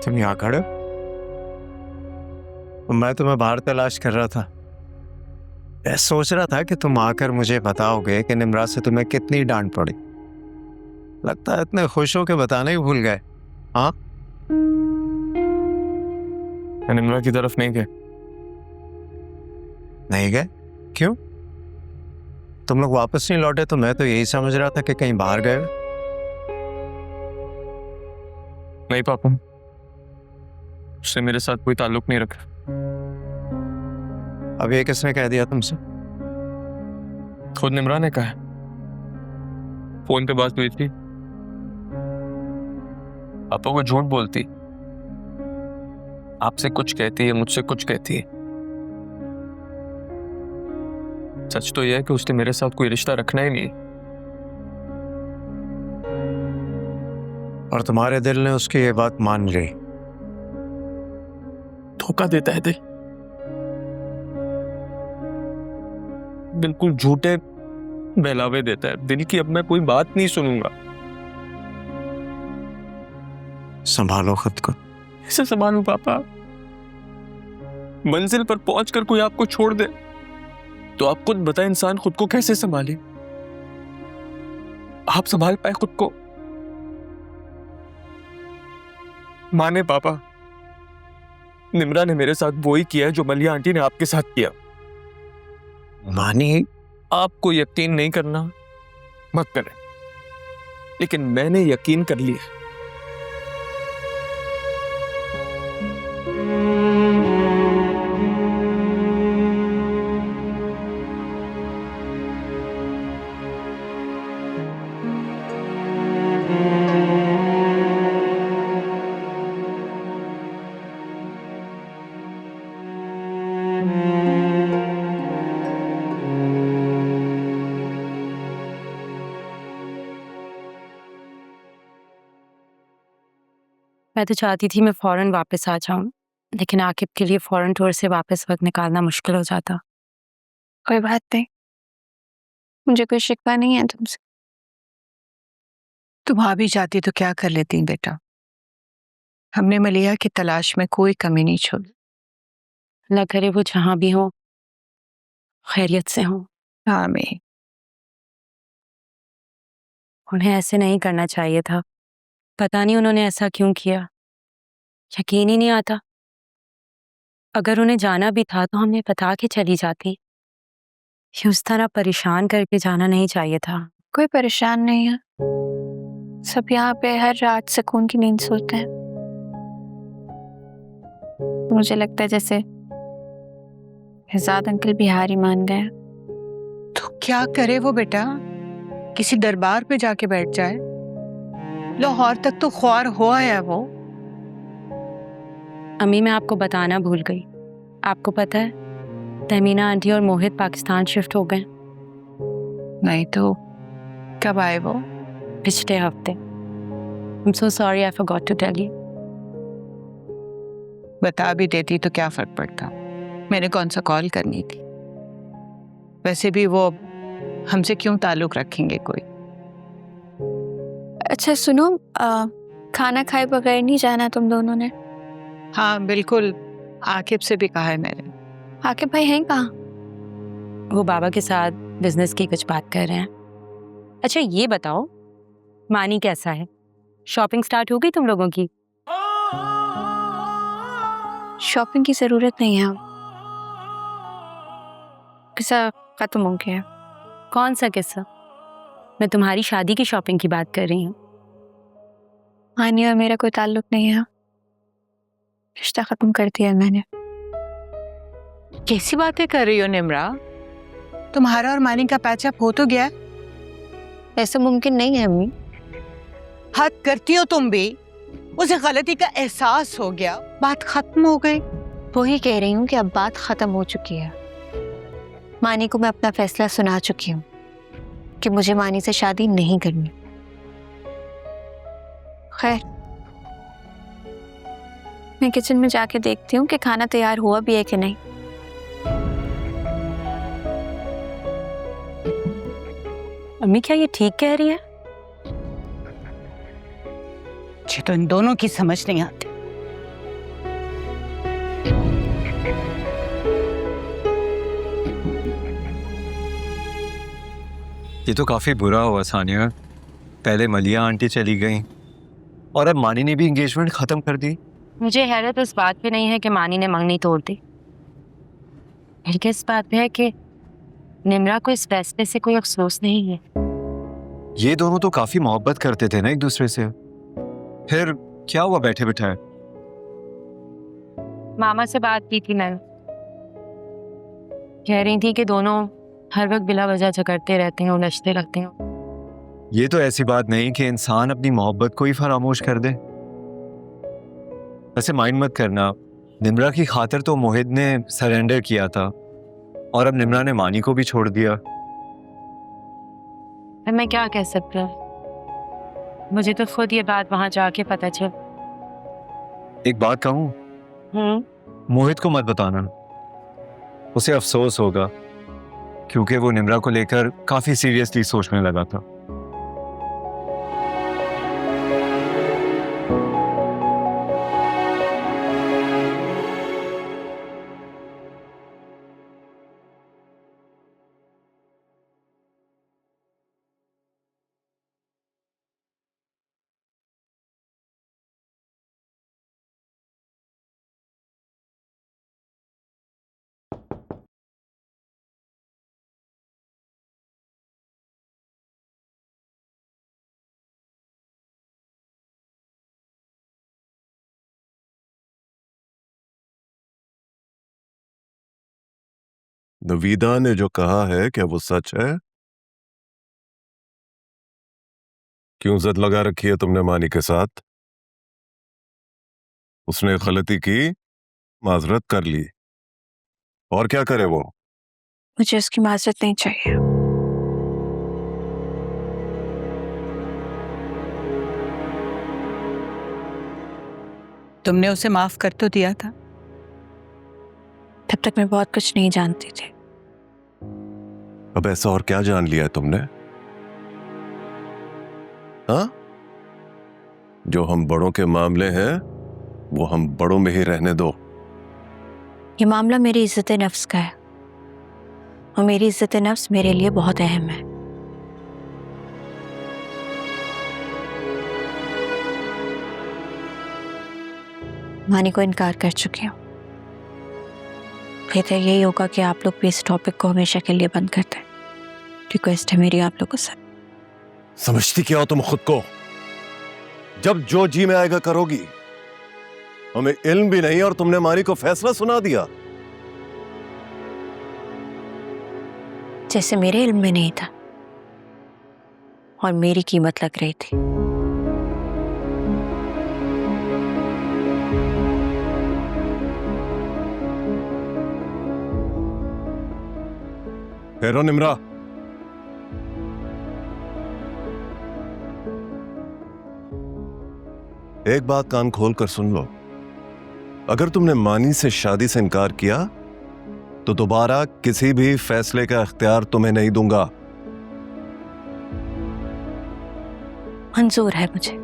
तुम यहाँ खड़े हो? मैं तुम्हें बाहर तलाश कर रहा था। मैं सोच रहा था कि तुम आकर मुझे बताओगे कि निम्रा से तुम्हें कितनी डांट पड़ी। लगता है इतने खुश हो के बताना ही भूल गए। हाँ, निम्रा की तरफ नहीं गए। नहीं गए? क्यों? तुम लोग वापस नहीं लौटे तो मैं तो यही समझ रहा था कि कहीं बाहर गए। नहीं पापा, उससे मेरे साथ कोई ताल्लुक नहीं रखा। अब ये किसने कह दिया तुमसे? खुद निम्रा ने कहा। फोन पे बात हुई थी। पापा वो झूठ बोलती, आपसे कुछ कहती है, मुझसे कुछ कहती है। सच तो यह है कि उसने मेरे साथ कोई रिश्ता रखना ही नहीं। और तुम्हारे दिल ने उसकी ये बात मान ली। धोखा देता है दिल, बिल्कुल झूठे बहलावे देता है दिल की। अब मैं कोई बात नहीं सुनूंगा। संभालो खुद को। कैसे संभालूं पापा? मंजिल पर पहुंचकर कोई आपको छोड़ दे तो आप खुद बताएं, इंसान खुद को कैसे संभाले? आप संभाल पाए खुद को? माने पापा, निम्रा ने मेरे साथ वही किया है जो मलिया आंटी ने आपके साथ किया। मानी? आपको यकीन नहीं करना मत करें, लेकिन मैंने यकीन कर लिया। मैं तो चाहती थी मैं फौरन वापस आ जाऊं, लेकिन आकिब के लिए फौरन टूर से वापस वक्त निकालना मुश्किल हो जाता। कोई बात नहीं, मुझे कोई शिकवा नहीं है तुमसे। तुम आ भी जाती तो क्या कर लेती बेटा। हमने मलिया की तलाश में कोई कमी नहीं छोड़ी। अल्लाह करे वो जहां भी हो खैरियत से हो। आमीन। उन्हें ऐसे नहीं करना चाहिए था। पता नहीं उन्होंने ऐसा क्यों किया, यकीन ही नहीं आता। अगर उन्हें जाना भी था तो हमने बता के चली जाती। ये उस तरह परेशान करके जाना नहीं चाहिए था। कोई परेशान नहीं है, सब यहाँ पे हर रात सुकून की नींद सोते हैं। मुझे लगता है जैसे हिजाद अंकल भी हार ही मान गए। तो क्या करे वो बेटा? किसी दरबार पे जाके बैठ जाए। लाहौर तक तो ख्वार हुआ है वो। अम्मी, मैं आपको बताना भूल गई। आपको पता है तहमीना आंटी और मोहित पाकिस्तान शिफ्ट हो गए। नहीं तो कब आए वो? पिछले हफ्ते। I'm so sorry, I forgot to tell you. बता भी देती तो क्या फर्क पड़ता। मैंने कौन सा कॉल करनी थी। वैसे भी वो हमसे क्यों ताल्लुक रखेंगे कोई। अच्छा सुनो, खाना खाए बगैर नहीं जाना तुम दोनों ने? हाँ बिल्कुल, आकिब से भी कहा है मैंने। आकिब भाई हैं कहाँ? वो बाबा के साथ बिजनेस की कुछ बात कर रहे हैं। अच्छा ये बताओ, मानी कैसा है? शॉपिंग स्टार्ट हो गई तुम लोगों की? शॉपिंग की जरूरत नहीं है, किस्सा खत्म हो गया। कौन सा किस्सा? मैं तुम्हारी शादी की शॉपिंग की बात कर रही हूँ। मानी और मेरा कोई ताल्लुक नहीं है, रिश्ता खत्म कर दिया मैंने। कैसी बातें कर रही हो निम्रा? तुम्हारा और मानी का पैचअप हो तो गया? ऐसा मुमकिन नहीं है अम्मी। हद करती हो तुम भी। उसे गलती का एहसास हो गया, बात खत्म हो गई। वही कह रही हूँ कि अब बात खत्म हो चुकी है। मानी को मैं अपना फैसला सुना चुकी हूँ कि मुझे मानी से शादी नहीं करनी। खैर, मैं किचन में जाके देखती हूँ कि खाना तैयार हुआ भी है कि नहीं। अम्मी, क्या ये ठीक कह रही है? मुझे तो इन दोनों की समझ नहीं आती। ये तो काफी बुरा हुआ सानिया। पहले मलिया आंटी चली गई और अब मानी ने भी एंगेजमेंट खत्म कर दी। मुझे हैरत इस बात पे नहीं है कि मानी ने मंगनी तोड़ दी, बल्कि इस बात पे है कि निम्रा को इस फैसले से कोई अफसोस नहीं है। ये दोनों तो काफी मोहब्बत करते थे ना एक दूसरे से, फिर क्या हुआ बैठे बिठाए? मामा से बात की थी मैंने, कह रही थी कि दोनों हर वक्त बिला वजह झगड़ते रहते हैं, उलझते लगते हैं। ये तो ऐसी बात नहीं कि इंसान अपनी मोहब्बत को ही फरामोश कर दे। वैसे माइंड मत करना, निम्रा की खातिर तो मोहित ने सरेंडर किया था और अब निम्रा ने मानी को भी छोड़ दिया। अब मैं क्या कह सकता हूँ, मुझे तो खुद ये बात वहां जाके पता चल। एक बात कहूँ, मोहित को मत बताना, उसे अफसोस होगा, क्योंकि वो निम्रा को लेकर काफी सीरियसली सोचने लगा था। नवीदा ने जो कहा है क्या वो सच है? क्यों जिद लगा रखी है तुमने मानी के साथ? उसने गलती की, माजरत कर ली, और क्या करे वो? मुझे उसकी माजरत नहीं चाहिए। तुमने उसे माफ कर तो दिया था। तब तक मैं बहुत कुछ नहीं जानती थी। अब ऐसा और क्या जान लिया है तुमने? हाँ? जो हम बड़ों के मामले हैं वो हम बड़ों में ही रहने दो। ये मामला मेरी इज्जत नफ्स का है और मेरी इज्जत नफ्स मेरे लिए बहुत अहम है। मानी को इनकार कर चुकी हूँ। बेहतर यही होगा कि आप लोग भी इस टॉपिक को हमेशा के लिए बंद कर दें। रिक्वेस्ट है मेरी आप लोगों से। समझती क्या हो तुम खुद को? जब जो जी में आएगा करोगी। हमें इल्म भी नहीं और तुमने मानी को फैसला सुना दिया। जैसे मेरे इल्म में नहीं था और मेरी कीमत लग रही थी। हेरो निम्रा, एक बात कान खोल कर सुन लो। अगर तुमने मानी से शादी से इनकार किया तो दोबारा किसी भी फैसले का इख्तियार तुम्हें नहीं दूंगा। मंजूर है मुझे।